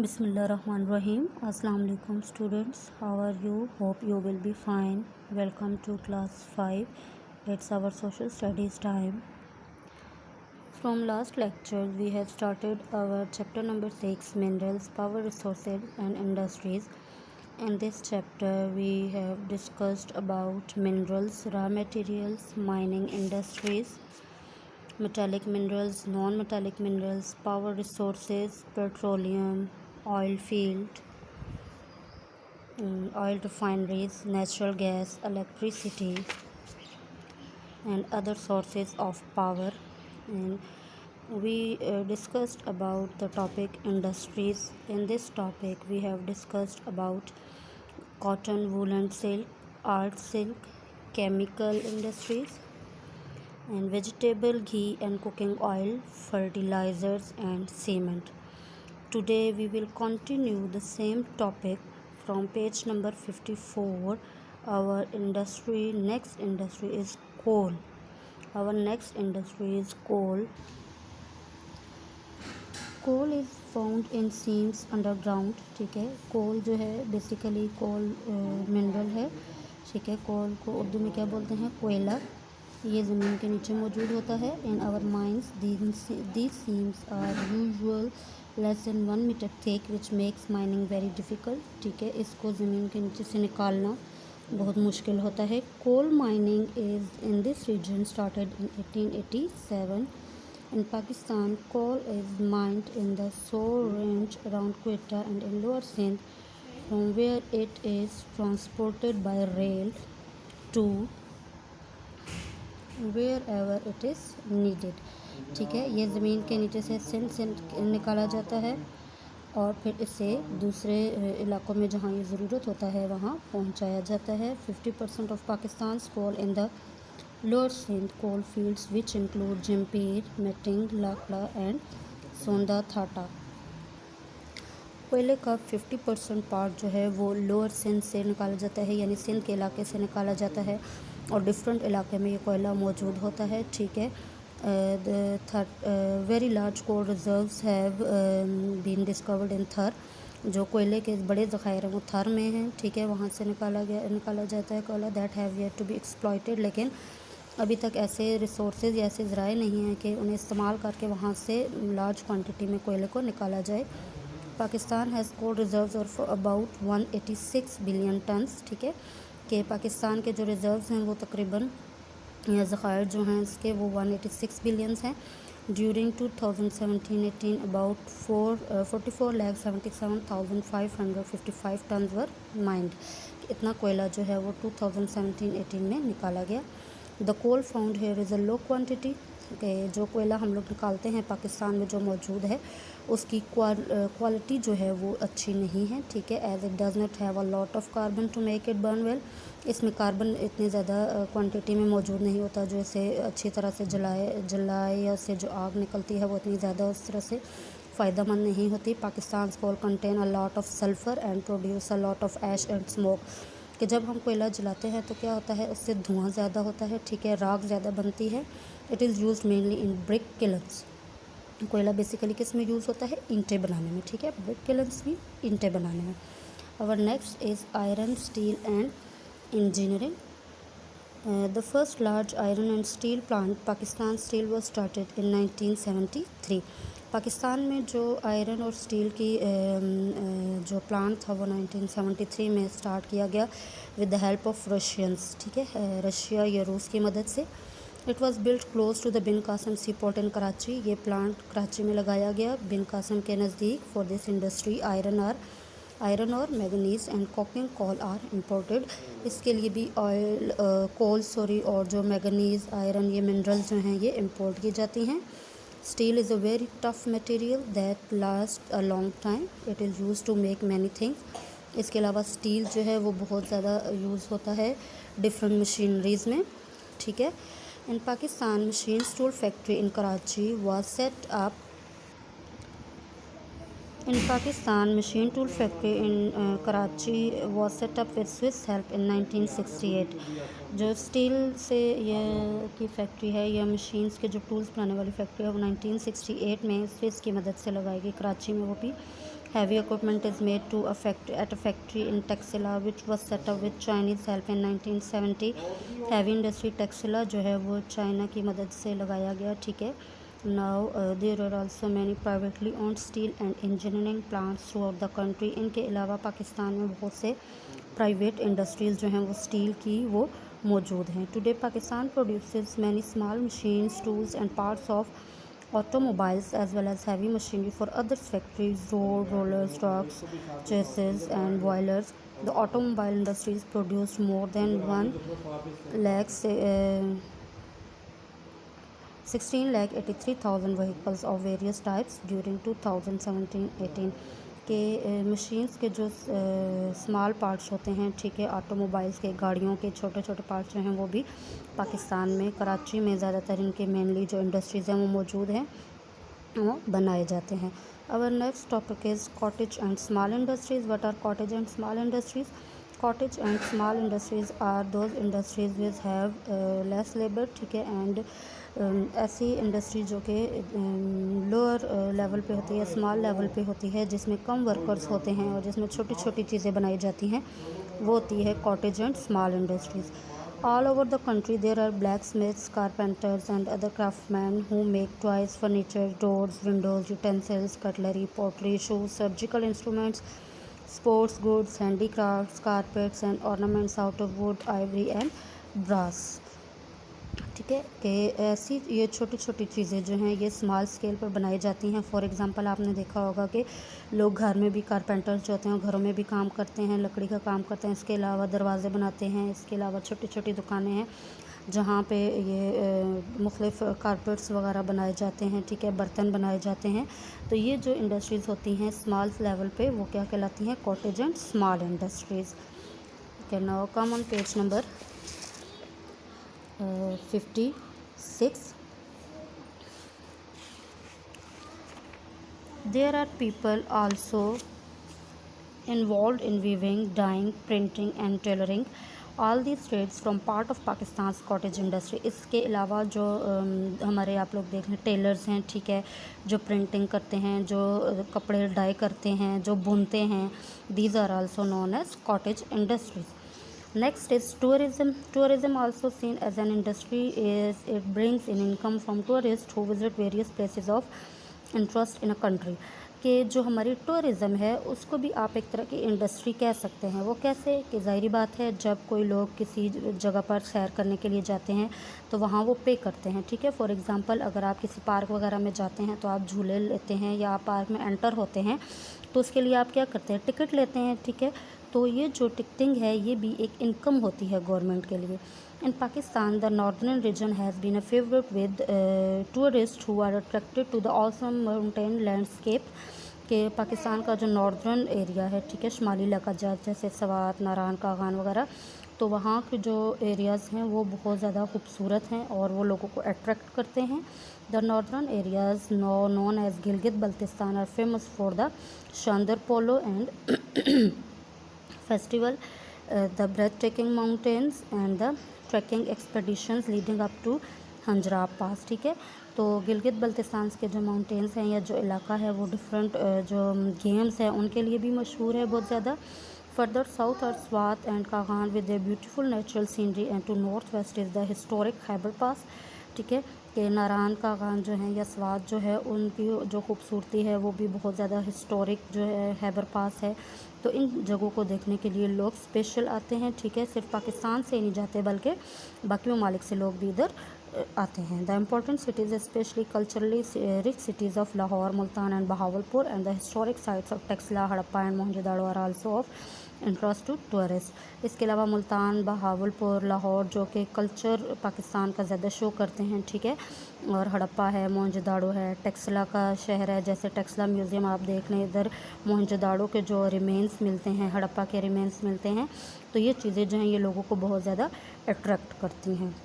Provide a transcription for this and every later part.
Bismillahirrahmanirrahim. Assalamu alaikum students. How are you? Hope you will be fine. Welcome to class 5. It's our social studies time. From last lecture we have started our chapter number 6, minerals, power resources and industries. In this chapter we have discussed about minerals, raw materials, mining industries, metallic minerals, non-metallic minerals, power resources, petroleum, oil field, oil refineries, natural gas, electricity and other sources of power. And we discussed about the topic industries. In this topic we have discussed about cotton, wool and silk, art silk, chemical industries and vegetable, ghee and cooking oil, fertilizers and cement. Today we will continue the same topic from page number 54. Our next industry is coal. Our next industry is coal. Coal is found in seams underground. ठीक है, कोल जो है basically coal mineral है. ठीक है, कोल को उर्दू में क्या बोलते हैं? कोयला. ये ज़मीन के नीचे मौजूद होता है. In our mines these seams are usual less than 1 metre thick which makes mining very difficult. ठीक है, इसको ज़मीन के नीचे से निकालना बहुत मुश्किल होता है. Coal mining is in this region started in 1887. In Pakistan, coal is mined in the Soar range around Quetta and in Lower Sindh, from where it is transported by rail to wherever it is needed. ठीक है, ये ज़मीन के नीचे से सिंध से निकाला जाता है और फिर इसे दूसरे इलाकों में जहाँ ये ज़रूरत होता है वहाँ पहुँचाया जाता है. 50% of Pakistan's coal in the Lower Sindh coal fields which include Jhimpir, Meting, Lakla and Sonda Thata. कोयले का 50% पार्ट जो है वो लोअर सिंध से निकाला जाता है, यानी सिंध के इलाके से निकाला जाता है और डिफरेंट इलाके में ये कोयला मौजूद होता है. ठीक है, very large coal reserves have been discovered in Thar. जो कोयले के बड़े ज़खायर हैं वो थर में हैं. ठीक है, वहाँ से निकाला जाता है कोयला. That have yet to be exploited. लेकिन अभी तक ऐसे रिसोर्सेज या ऐसे ज़राए नहीं हैं कि उन्हें इस्तेमाल करके वहाँ से लार्ज क्वांटिटी में कोयले को निकाला जाए. Pakistan has coal reserves of about 186 billion tons. ठीक है, कि पाकिस्तान के जो रिज़र्व्स हैं वो तकरीबन या ज़खायर जो हैं इसके वो 186 बिलियंस हैं. During 2017-18 about 44,77,555 tons were mined. इतना कोयला जो है वो 2017-18 में निकाला गया. The coal found here is a low quantity. जो कोयला हम लोग निकालते हैं पाकिस्तान में जो मौजूद है उसकी क्वालिटी जो है वो अच्छी नहीं है. ठीक है, as it does not have a lot of carbon to make it burn well. इसमें कार्बन इतनी ज़्यादा क्वांटिटी में मौजूद नहीं होता जो इसे अच्छी तरह से जलाए या से जो आग निकलती है वो इतनी ज़्यादा उस तरह से फ़ायदेमंद नहीं होती. Pakistan coal contain a lot of sulphur and produce a lot of ash and smoke. कि जब हम कोयला जलाते हैं तो क्या होता है, उससे धुआं ज़्यादा होता है. ठीक है, राख ज़्यादा बनती है. It is use mainly in brick kilns. कोयला बेसिकली किस में यूज़ होता है? ईंटें बनाने में. ठीक है, ब्रिक किलन्स में ईंटें बनाने में. Our next is iron, steel and engineering. The first large iron and steel plant Pakistan steel was started in 1973. Pakistan में जो आयरन और स्टील की जो प्लांट था वो 1973 में स्टार्ट किया गया with the help of Russians. ठीक है, रशिया या रूस की मदद से. It was built close to the Bin Qasim sea port in Karachi. ये प्लांट कराची में लगाया गया बिन कासम के नज़दीक. फॉर दिस इंडस्ट्री आयरन और manganese and coking coal are imported. इसके लिए भी कोल और जो मैगनीज, आयरन, ये मिनरल्स जो हैं ये इम्पोर्ट की जाती हैं. Steel is a very tough material that last a long time. It is use to make many things. इसके अलावा स्टील जो है वो बहुत ज़्यादा यूज़ होता है डिफरेंट मशीनरीज़ में. ठीक है, in Pakistan machine tool factory in Karachi was set up. In Pakistan, machine tool factory in Karachi was set up with Swiss help in 1968. जो स्टील से ये की फैक्ट्री है या मशीन्स के जो टूल्स बनाने वाली फैक्ट्री है वो 1968 में स्विस की मदद से लगाई गई कराची में. वो भी Heavy equipment is made to at a factory in Taxila which was set up with Chinese help in 1970. Heavy industry Taxila जो है वो चाइना की मदद से लगाया गया, ठीक है. Now there are also many privately owned steel and engineering plants throughout the country. इनके अलावा पाकिस्तान में बहुत से प्राइवेट इंडस्ट्रीज़ जो हैं वो स्टील की वो मौजूद हैं. Today Pakistan produces many small machines, tools and parts of automobiles as well as heavy machinery for other factories, rollers, trucks, chassis and boilers. The automobile industries produced more than 16,83,000 vehicles of various types during 2017-18 के machines के जो small parts होते हैं, ठीक है, automobiles के, गाड़ियों के छोटे छोटे पार्ट्स जो हैं वो भी पाकिस्तान में कराची में ज़्यादातर इनके मेनली जो इंडस्ट्रीज़ हैं वो मौजूद हैं, वो बनाए जाते हैं. Our next topic is cottage and small industries. What are cottage and small industries? Cottage and small industries are those industries which have less labor, ठीक है, and ऐसी इंडस्ट्री जो कि लोअर लेवल पे होती है, स्मॉल लेवल पे होती है, जिसमें कम वर्कर्स होते हैं और जिसमें छोटी छोटी चीज़ें बनाई जाती हैं, वो होती है cottage and small industries. All over the country there are blacksmiths, carpenters and other craftsmen who make toys, furniture, doors, windows, utensils, cutlery, pottery, shoes, surgical instruments, sports goods, handicrafts, carpets and ornaments out of wood, ivory and brass. ठीक है, कि ऐसी ये छोटी छोटी चीज़ें जो हैं ये स्मॉल स्केल पर बनाई जाती हैं. फॉर एग्ज़ाम्पल आपने देखा होगा कि लोग घर में भी कारपेंटर्स जो होते हैं घरों में भी काम करते हैं, लकड़ी का काम करते हैं. इसके अलावा दरवाज़े बनाते हैं. इसके अलावा छोटी छोटी दुकानें हैं जहाँ पे ये मुख्तलिफ़ कारपेट्स वगैरह बनाए जाते हैं, ठीक है, बर्तन बनाए जाते हैं. तो ये जो इंडस्ट्रीज़ होती हैं स्मॉल लेवल पे वो क्या कहलाती हैं? Cottage and small industries. Okay, now come on page number 56. There are people also involved in weaving, dyeing, printing and tailoring. All these trades from part of Pakistan's cottage industry. इसके अलावा जो हमारे आप लोग देख लें टेलर्स हैं, ठीक है, जो प्रिंटिंग करते हैं, जो कपड़े डाई करते हैं, जो बुनते हैं, these are also known as cottage industries. Next is tourism. Tourism also seen as an industry is it brings in income from tourists who visit various places of interest in a country. कि जो हमारी tourism है उसको भी आप एक तरह की इंडस्ट्री कह सकते हैं. वो कैसे? कि ज़ाहिरी बात है जब कोई लोग किसी जगह पर सैर करने के लिए जाते हैं तो वहाँ वो पे करते हैं, ठीक है. फॉर एग्ज़ाम्पल अगर आप किसी पार्क वगैरह में जाते हैं तो आप झूले लेते हैं या आप पार्क में एंटर होते हैं तो उसके लिए आप क्या करते हैं? टिकट लेते हैं, ठीक है. तो ये जो टिकटिंग है ये भी एक इनकम होती है गवर्नमेंट के लिए. In Pakistan, the northern region has been a favorite with tourists who are attracted to the awesome mountain landscape. कि पाकिस्तान का जो नॉर्दर्न एरिया है, ठीक है, शुमाली इलाका जैसे स्वात, नारायण कागान वगैरह, तो वहाँ के जो एरियाज़ हैं वो बहुत ज़्यादा खूबसूरत हैं और वो लोगों को अट्रैक्ट करते हैं. The northern areas known as Gilgit Baltistan are famous for the शानदार polo and festival, the breathtaking mountains and the trekking expeditions leading up to हंजराब पास, ठीक है. तो गिलगित बल्तिस्तान के जो माउंटेन्स हैं या जो इलाका है वो डिफरेंट जो गेम्स हैं उनके लिए भी मशहूर है बहुत ज़्यादा. Further south are Swat and Kaghan with a beautiful natural scenery and to north west is the historic Khyber pass, ठीक है. कि नारायण कागान जो है या स्वात जो है उनकी जो खूबसूरती है वो भी बहुत ज़्यादा हिस्टोरिक जो है खैबर पास है. तो इन जगहों को देखने के लिए लोग स्पेशल आते हैं, ठीक है. सिर्फ पाकिस्तान से ही नहीं जाते बल्कि बाकी ममालिक से लोग भी इधर आते हैं. The important cities especially culturally rich cities of Lahore, Multan and Bahawalpur and the historic sites of Taxila, Harappa and Mohenjodaro are also of interest to tourist. इसके अलावा मुल्तान, बहावलपुर, लाहौर जो कि कल्चर पाकिस्तान का ज़्यादा शो करते हैं, ठीक है, और हड़प्पा है, मोहनजोदड़ो है, टेक्सला का शहर है. जैसे टेक्सला म्यूज़ियम आप देख लें, इधर मोहनजोदड़ो के जो रिमेन्स मिलते हैं, हड़प्पा के रिमेन्स मिलते हैं. तो ये चीज़ें जो हैं ये लोगों को बहुत ज़्यादा अट्रैक्ट करती हैं.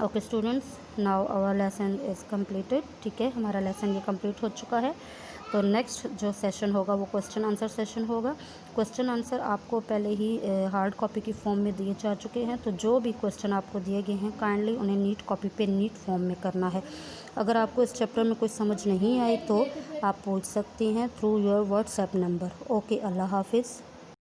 Okay students, now our lesson is completed, ठीक है, हमारा लेसन ये कंप्लीट हो चुका है. तो नेक्स्ट जो सेशन होगा वो क्वेश्चन आंसर सेशन होगा. क्वेश्चन आंसर आपको पहले ही हार्ड कॉपी की फॉर्म में दिए जा चुके हैं. तो जो भी क्वेश्चन आपको दिए गए हैं काइंडली उन्हें नीट कॉपी पे नीट फॉर्म में करना है. اگر آپ کو اس چیپٹر میں کوئی سمجھ نہیں آئی تو آپ پوچھ سکتی ہیں through your WhatsApp number. Okay, اللہ حافظ.